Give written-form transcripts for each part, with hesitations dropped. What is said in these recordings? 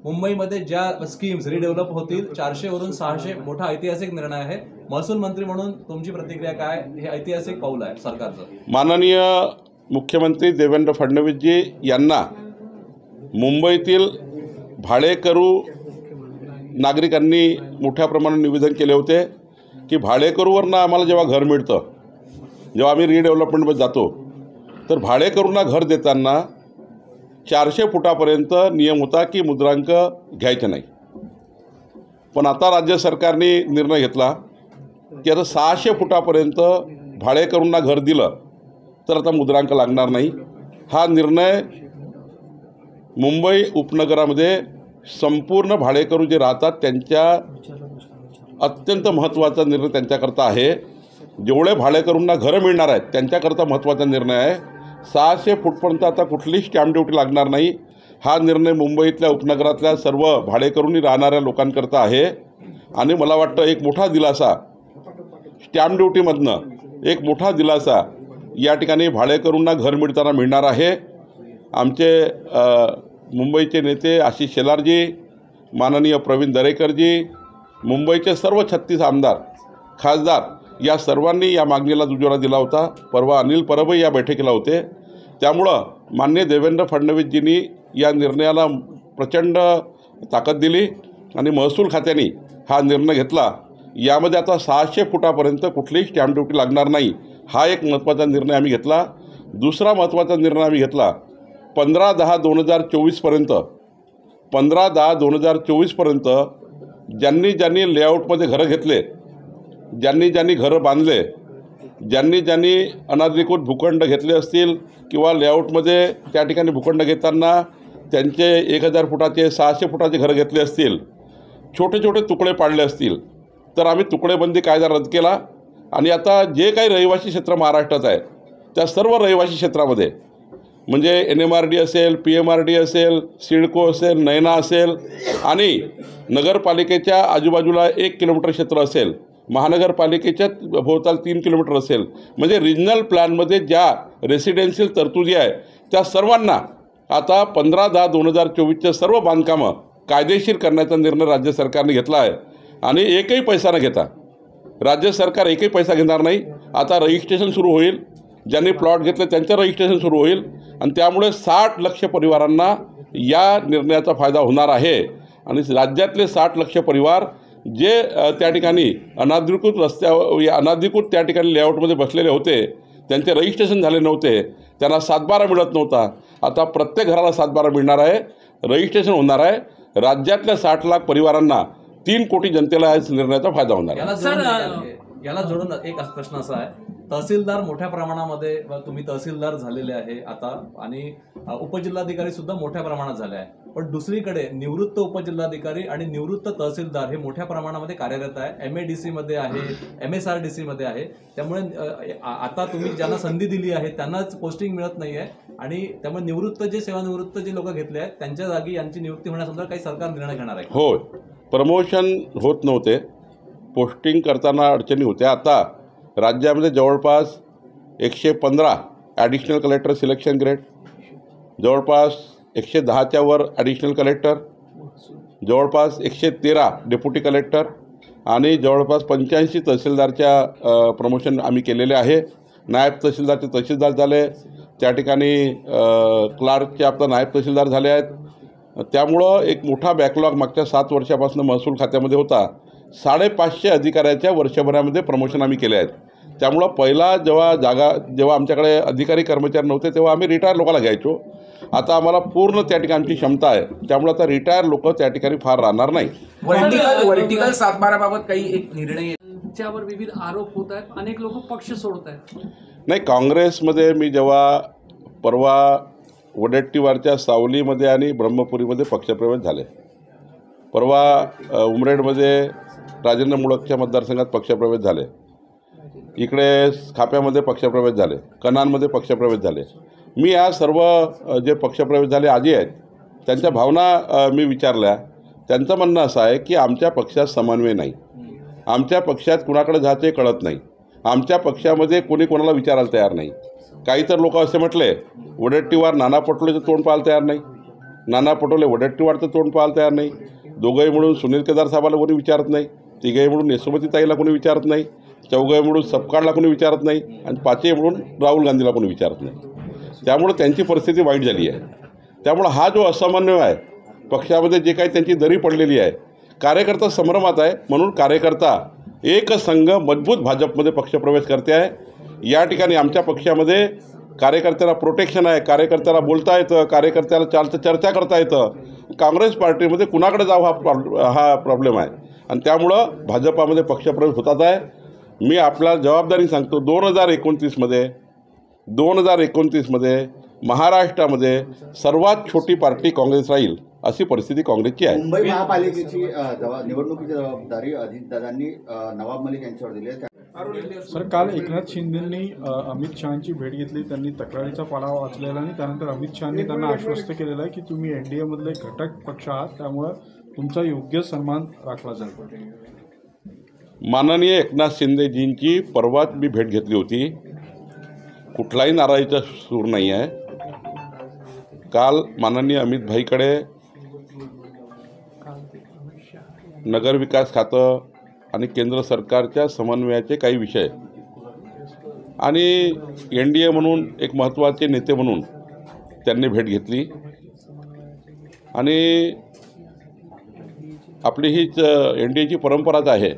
मुंबईमध्ये ज्या schemes redevelop होतील 400 वरून 600 मोठा ऐतिहासिक निर्णय आहे। महसूल मंत्री म्हणून तुमची प्रतिक्रिया काय? हे ऐतिहासिक पाऊल आहे सरकारचं। माननीय मुख्यमंत्री देवेंद्र फडणवीसजी यांना मुंबईतील भाडेकरू नागरिकांनी मोठ्या प्रमाणात निवेदन केले होते की भाडेकरूंना आम्हाला जेव्हा घर मिळतं, जेव्हा आम्ही रिडेव्हलपमेंटमध्ये जातो तर भाडेकरूंना घर देताना 400 फुटापर्यंत नियम होता की मुद्रांक घ्यायचे नाही। पण आता राज्य सरकारने निर्णय घेतला की आता 600 फुटापर्यंत भाडेकरूंना घर दिलं तर आता मुद्रांक लागणार नाही। हा निर्णय मुंबई उपनगरामध्ये संपूर्ण भाडेकरू जे राहतात त्यांच्या अत्यंत महत्त्वाचा निर्णय त्यांच्याकरता आहे। जेवढे भाडेकरूंना घरं मिळणार आहेत त्यांच्याकरता महत्त्वाचा निर्णय आहे। 600 फूटपर्यंत आता कुठलीही स्टॅम्प ड्युटी लागणार नाही। हा निर्णय मुंबईतल्या उपनगरातल्या सर्व भाडेकरूंनी राहणाऱ्या लोकांकरता आहे आणि मला वाटतं एक मोठा दिलासा स्टॅम्प ड्युटीमधनं एक मोठा दिलासा या ठिकाणी भाडेकरूंना घर मिळताना मिळणार आहे। आमचे मुंबईचे नेते आशिष शेलारजी, माननीय प्रवीण दरेकरजी, मुंबईचे सर्व 36 आमदार खासदार या सर्वांनी या मागणीला दुजोरा दिला होता। परवा अनिल परबही या बैठकीला होते। त्यामुळं माननीय देवेंद्र फडणवीसजींनी या निर्णयाला प्रचंड ताकद दिली आणि महसूल खात्याने हा निर्णय घेतला। यामध्ये आता 600 फुटापर्यंत कुठलीही स्टॅम्प ड्युटी लागणार नाही। हा एक महत्त्वाचा निर्णय आम्ही घेतला। दुसरा महत्त्वाचा निर्णय आम्ही घेतला 15/10/2024 पर्यंत ज्यांनी ज्यांनी लेआउटमध्ये घरं घेतले, ज्यांनी ज्यांनी घरं बांधले, ज्यांनी ज्यांनी अनधिकृत भूखंड घेतले असतील किंवा लेआउटमध्ये त्या ठिकाणी भूखंड घेताना त्यांचे 1000 फुटाचे 600 फुटाचे घरं घेतले असतील, छोटे छोटे तुकडे पाडले असतील तर आम्ही तुकडेबंदी कायदा रद्द केला आणि आता जे काही रहिवासी क्षेत्र महाराष्ट्रात आहे त्या सर्व रहिवासी क्षेत्रामध्ये म्हणजे NMRD असेल, PMRD असेल, सिडको असेल, नैना असेल आणि नगरपालिकेच्या आजूबाजूला 1 किलोमीटर क्षेत्र असेल, महानगरपालिकेच्या भोवताल 3 किलोमीटर असेल, म्हणजे रिजनल प्लॅनमध्ये ज्या रेसिडेन्शियल तरतुदी आहे त्या सर्वांना आता 15/10/2024चे सर्व बांधकामं कायदेशीर करण्याचा निर्णय राज्य सरकारने घेतला आहे आणि एकही पैसा न घेता राज्य सरकार एकही पैसा घेणार नाही। आता रजिस्ट्रेशन सुरू होईल, ज्यांनी प्लॉट घेतले त्यांचं रजिस्ट्रेशन सुरू होईल आणि त्यामुळे 60 लक्ष परिवारांना या निर्णयाचा फायदा होणार आहे आणि राज्यातले 60 लक्ष परिवार जे त्या ठिकाणी अनधिकृत त्या ठिकाणी लेआउटमध्ये बसलेले होते, त्यांचे रजिस्ट्रेशन झाले नव्हते, त्यांना 7/12 मिळत नव्हता, आता प्रत्येक घराला 7/12 मिळणार आहे, रजिस्ट्रेशन होणार आहे। राज्यातल्या 60 लाख परिवारांना 3 कोटी जनतेला या निर्णयाचा फायदा होणार आहे। याला जोडून एक प्रश्न असा आहे, तहसीलदार मोठ्या प्रमाणामध्ये तुम्ही तहसीलदार झालेले आहे आता आणि उपजिल्हाधिकारी सुद्धा मोठ्या प्रमाणात झाले आहे, पण दुसरीकडे निवृत्त उपजिल्हाधिकारी आणि निवृत्त तहसीलदार हे मोठ्या प्रमाणामध्ये कार्यरत आहे, MADC मध्ये आहे, MSRDC मध्ये आहे। त्यामुळे आता तुम्ही ज्यांना संधी दिली आहे त्यांनाच पोस्टिंग मिळत नाही आहे आणि त्यामुळे निवृत्त जे सेवानिवृत्त जे लोक घेतले आहेत त्यांच्या जागी यांची नियुक्ती होण्यासंदर्भात काही सरकार निर्णय घेणार आहे? हो, प्रमोशन होत नव्हते, पोस्टिंग करताना अडचणी होत्या। आता राज्यामध्ये जवळपास 115 ॲडिशनल कलेक्टर सिलेक्शन ग्रेड, जवळपास 110च्या वर ॲडिशनल कलेक्टर, जवळपास 113 डेप्युटी कलेक्टर आणि जवळपास 85 तहसीलदारच्या प्रमोशन आम्ही केलेले आहे। नायब तहसीलदारचे तहसीलदार झाले, त्या ठिकाणी क्लार्कचे आपला नायब तहसीलदार झाले आहेत। त्यामुळं एक मोठा बॅकलॉग मागच्या 7 वर्षापासून महसूल खात्यामध्ये होता। 550 अधिकाऱ्याच्या वर्षभरामध्ये प्रमोशन आम्ही केले आहेत। त्यामुळं पहिला जेव्हा आमच्याकडे अधिकारी कर्मचारी नव्हते तेव्हा आम्ही रिटायर लोकांना घ्यायचो। आता आम्हाला पूर्ण त्या ठिकाणी आमची क्षमता आहे, त्यामुळे आता रिटायर लोक त्या ठिकाणी फार राहणार नाही। वर्टिकल 7/12 बाबत काही एक निर्णय त्यावर विविध आरोप होत आहेत, अनेक लोक पक्ष सोडत आहेत। नाही, काँग्रेसमध्ये मी जेव्हा परवा वडेट्टीवारच्या सावलीमध्ये आणि ब्रह्मपुरीमध्ये पक्षप्रवेश झाले, परवा उमरेडमध्ये राजेंद्र मुळकच्या मतदारसंघात पक्षप्रवेश झाले, इकडे खाप्यामध्ये पक्षप्रवेश झाले, कनानमध्ये पक्षप्रवेश झाले। मी या सर्व जे पक्षप्रवेश झाले आजी आहेत त्यांच्या भावना मी विचारल्या। त्यांचं म्हणणं असं आहे की आमच्या पक्षात समन्वय नाही, आमच्या पक्षात कुणाकडे जायचे कळत नाही, आमच्या पक्षामध्ये कोणी कोणाला विचारायला तयार नाही। काही तर लोक असे म्हटले वडेट्टीवार नाना पटोलेचं तोंड पाहायला तयार नाही, नाना पटोले वडेट्टीवारचं तोंड पाहायला तयार नाही, दोघंही म्हणून सुनील केदार साहेबाला कोणी विचारत नाही, तिघंही म्हणून यशोमती ताईला कोणी विचारत नाही, चौघंही म्हणून सपकाळला कोणी विचारत नाही आणि पाचही म्हणून राहुल गांधीला कोणी विचारत नाही. त्यामुळं त्यांची परिस्थिती वाईट झाली आहे. त्यामुळं हा जो असमन्वय आहे पक्षामध्ये, जे काही त्यांची दरी पडलेली आहे, कार्यकर्ता संभ्रमात आहे. म्हणून कार्यकर्ता एक संघ मजबूत भाजपमध्ये पक्षप्रवेश करते आहे. या ठिकाणी आमच्या पक्षामध्ये कार्यकर्त्याला प्रोटेक्शन आहे, कार्यकर्त्याला बोलता येतं, कार्यकर्त्याला चर्चा करता येतं. काँग्रेस पार्टीमध्ये कुणाकडे जाऊ हा प्रॉब्लेम आहे आणि त्यामुळं भाजपामध्ये पक्षप्रवेश होतात आहे. मी आपल्याला जबाबदारी सांगतो, 2029मध्ये महाराष्ट्रामध्ये सर्वात छोटी पार्टी काँग्रेस राहील अशी परिस्थिती काँग्रेसची आहे. मुंबई महापालिकेची निवडणुकीची जबाबदारी अजितदादांनी नवाब मलिक यांच्यावर दिली आहे. सर, काल एकनाथ शिंदेंनी अमित शहांची भेट घेतली, त्यांनी तक्रारीचा पाढा वाचलेला आणि त्यानंतर अमित शहांनी त्यांना आश्वस्त केलेलं आहे की तुम्ही NDA मधले घटक पक्ष आहात, त्यामुळं तुमचा योग्य सन्मान राखला जाईल. माननीय एकनाथ शिंदेजींची परवाच मी भेट घेतली होती. कुठलाही नाराजीचा सूर नाही आहे. काल माननीय अमित भाईकडे नगरविकास खातं आणि केंद्र सरकारच्या समन्वयाचे काही विषय आणि NDA म्हणून एक महत्त्वाचे नेते म्हणून त्यांनी भेट घेतली आणि आपली हीच NDAची परंपराच आहे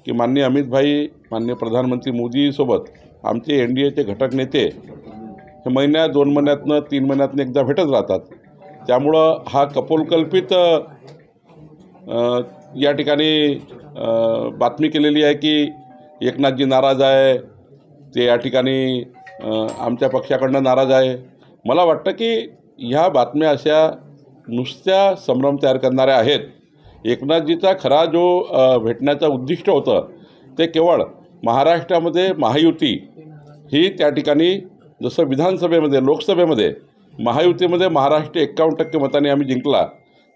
की माननीय अमित भाई, माननीय प्रधानमंत्री मोदीसोबत आमचे NDAचे घटक नेते हे महिन्यात, 2 महिन्यातनं, 3 महिन्यातनं एकदा भेटत राहतात. त्यामुळं हा कपोलकल्पित या ठिकाणी बातमी केलेली आहे की एकनाथजी नाराज आहे, ते या ठिकाणी आमच्या पक्षाकडनं नाराज आहे. मला वाटतं की ह्या बातम्या अशा नुसत्या संभ्रम तयार करणाऱ्या आहेत. एकनाथजीचा खरा जो भेटण्याचं उद्दिष्ट होतं ते केवळ महाराष्ट्रामध्ये महायुती ही त्या ठिकाणी जसं विधानसभेमध्ये, लोकसभेमध्ये महायुतीमध्ये महाराष्ट्र 51% मतांनी आम्ही जिंकला,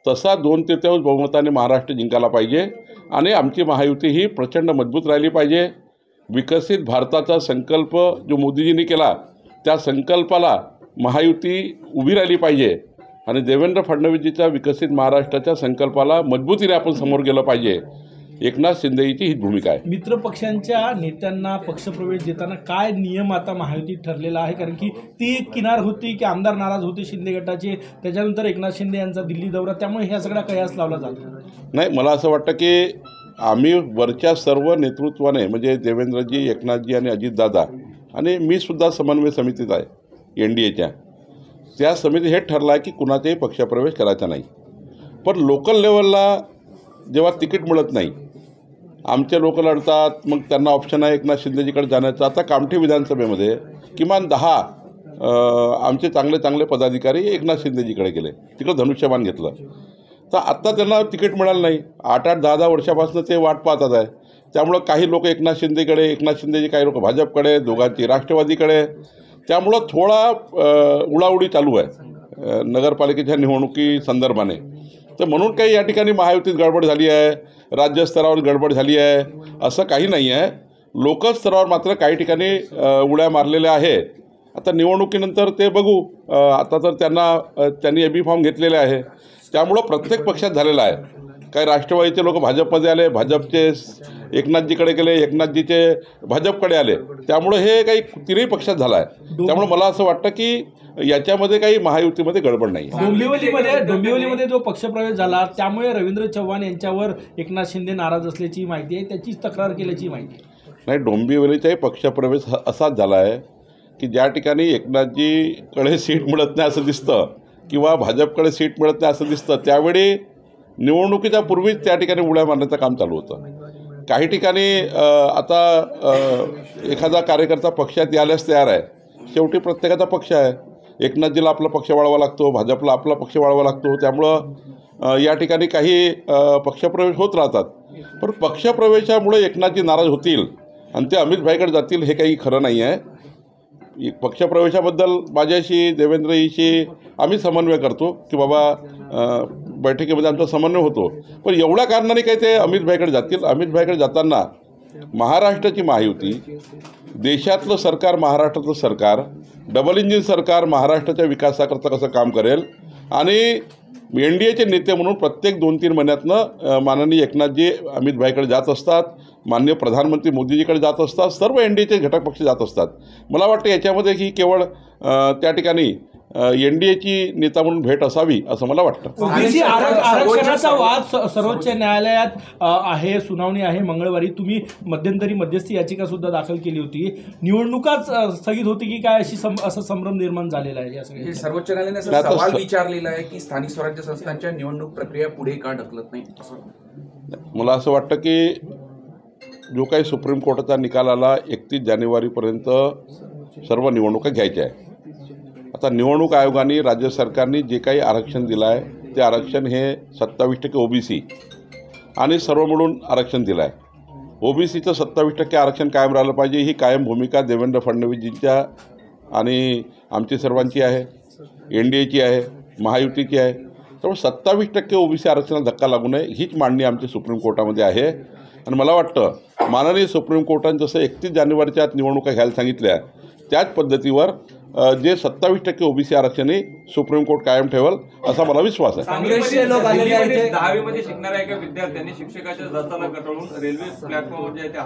तसा 2/3 बहुमताने महाराष्ट्र जिंकायला पाहिजे आणि आमची महायुती ही प्रचंड मजबूत राहिली पाहिजे. विकसित भारताचा संकल्प जो मोदीजींनी केला त्या संकल्पाला महायुती उभी राहिली पाहिजे आणि देवेंद्र फडणवीसजीच्या विकसित महाराष्ट्राच्या संकल्पाला मजबूतीने आपण समोर गेलं पाहिजे. एकनाथ शिंदेची ही भूमिका आहे. मित्र पक्षांच्या नेत्यांना पक्षप्रवेश देताना काय नियम आता महायुतीत ठरलेला आहे? कारण की ती एक किनार होती की आमदार नाराज होते शिंदे गटाचे, त्याच्यानंतर एकनाथ शिंदे यांचा दिल्ली दौरा, त्यामुळे ह्या सगळा कयास लावला जातो. नाही, मला असं वाटतं की आम्ही वरच्या सर्व नेतृत्वाने म्हणजे देवेंद्रजी, एकनाथजी आणि अजितदादा आणि मी सुद्धा समन्वय समितीत आहे NDAच्या, त्या समिती हेच ठरलं आहे की कुणाचाही पक्षप्रवेश करायचा नाही. पण लोकल लेवलला जेव्हा तिकीट मिळत नाही, आमचे लोक लढतात, मग त्यांना ऑप्शन आहे एकनाथ शिंदेजीकडे जाण्याचा. आता कामठी विधानसभेमध्ये किमान 10 आमचे चांगले पदाधिकारी एकनाथ शिंदेजीकडे गेले, तिकडं धनुष्यबाण घेतलं. तर आत्ता त्यांना तिकीट मिळालं नाही. 8-8, 10-10 वर्षापासून ते वाट पाहतात आहे. त्यामुळं काही लोक एकनाथ शिंदेकडे, एकनाथ शिंदेजी काही लोक भाजपकडे, दोघांची राष्ट्रवादीकडे. त्यामुळं थोडा उडाउडी चालू आहे नगरपालिकेच्या निवडणुकी संदर्भाने. तर म्हणून काही या ठिकाणी महायुतीत गडबड झाली आहे, राज्यस्तरावर गडबड झाली आहे असं काही नाही आहे. लोकल स्तरावर मात्र काही ठिकाणी उड्या मारलेल्या आहे. आता निवडणुकीनंतर ते बघू. आता तर त्यांनी AB फॉर्म घेतलेले आहे, त्यामुळं प्रत्येक पक्षात झालेला आहे. काही राष्ट्रवादीचे लोक भाजपमध्ये आले, भाजपचे एकनाथजीकडे गेले, एकनाथजीचे भाजपकडे आले. त्यामुळं हे काही तिन्ही पक्षात झालं आहे. त्यामुळं मला असं वाटतं की याच्यामध्ये काही महायुतीमध्ये गडबड नाही. डोंबिवलीमध्ये जो पक्षप्रवेश झाला त्यामुळे रवींद्र चव्हाण यांच्यावर एकनाथ शिंदे नाराज असल्याची माहिती आहे, त्याची तक्रार केल्याची माहिती आहे. नाही, डोंबिवलीचाही पक्षप्रवेश असाच झाला आहे की ज्या ठिकाणी एकनाथजीकडे सीट मिळत नाही असं दिसतं किंवा भाजपकडे सीट मिळत नाही असं दिसतं, त्यावेळी निवडणुकीच्या पूर्वीच त्या ठिकाणी उड्या मारण्याचं काम चालू होतं. काही ठिकाणी आता एखादा कार्यकर्ता पक्षात यायलाच तयार आहे. शेवटी प्रत्येकाचा पक्ष आहे. एकनाथजीला आपला पक्ष वाढवावा लागतो, भाजपला आपला पक्ष वाढवावा लागतो. त्यामुळं या ठिकाणी काही पक्षप्रवेश होत राहतात. पण पक्षप्रवेशामुळे एकनाथजी नाराज होतील आणि ते अमित भाईकडे जातील हे काही खरं नाही आहे. पक्षप्रवेशाबद्दल माझ्याशी, देवेंद्रजीशी आम्ही समन्वय करतो की बाबा बैठकीमध्ये आमचा समन्वय होतो. पण एवढ्या कारणाने काही ते अमित भाईकडे जातील. अमित भाईकडे जाताना महाराष्ट्राची महायुती, देशातलं सरकार, महाराष्ट्रातलं सरकार, डबल इंजिन सरकार महाराष्ट्राच्या विकासाकरता कसं काम करेल आणि NDAचे नेते म्हणून प्रत्येक 2-3 महिन्यातनं माननीय एकनाथजी अमितभाईकडे जात असतात, माननीय प्रधानमंत्री मोदीजीकडे जात असतात, सर्व NDAचे घटक पक्ष जात असतात. मला वाटतं याच्यामध्ये ही केवळ त्या ठिकाणी NDAची नेता म्हणून भेट असावी असं मला वाटतं. ओबीसी आरक्षणाचा वाद सर्वोच्च न्यायालयात आहे, सुनावणी आहे मंगळवारी. तुम्ही मध्यंतरी मध्यस्थी याचिका सुद्धा दाखल केली होती. निवडणुकाच स्थगित होती की काय असं संभ्रम निर्माण झालेला आहे या हे सगळ्या? सर्वोच्च न्यायालयाने असा सवाल विचारलेला आहे की स्थानिक स्वराज्य संस्थांच्या निवडणूक प्रक्रिया पुढे का ढकलत नाही असं. मला असं वाटतं की जो काही सुप्रीम कोर्टाचा निकाल आला 31 जानेवारीपर्यंत सर्व निवडणुका घ्यायच्या आहे. आता निवडणूक आयोगाने राज्य सरकारने जे काही आरक्षण दिलं आहे ते आरक्षण हे 27% OBC आणि सर्व मिळून आरक्षण दिलं आहे. OBCचं 27% आरक्षण कायम राहिलं पाहिजे ही कायम भूमिका देवेंद्र फडणवीसजींच्या आणि आमची सर्वांची आहे, NDAची आहे, महायुतीची आहे. त्यामुळे 27% OBC आरक्षणाला धक्का लागू नये हीच मांडणी आमची सुप्रीम कोर्टामध्ये आहे. आणि मला वाटतं माननीय सुप्रीम कोर्टाने जसं 31 जानेवारीच्या आत निवडणुका घ्यायला सांगितल्या त्याच पद्धतीवर जे 27% OBC आरक्षणही सुप्रीम कोर्ट कायम ठेवल असा मला विश्वास आहे. काँग्रेसचे लोक आलेले आहेत. 10वी मध्ये शिकणाऱ्या एका विद्यार्थ्यांनी शिक्षकाच्या जाचाला कटाळून रेल्वे प्लॅटफॉर्मवर जे आहे ते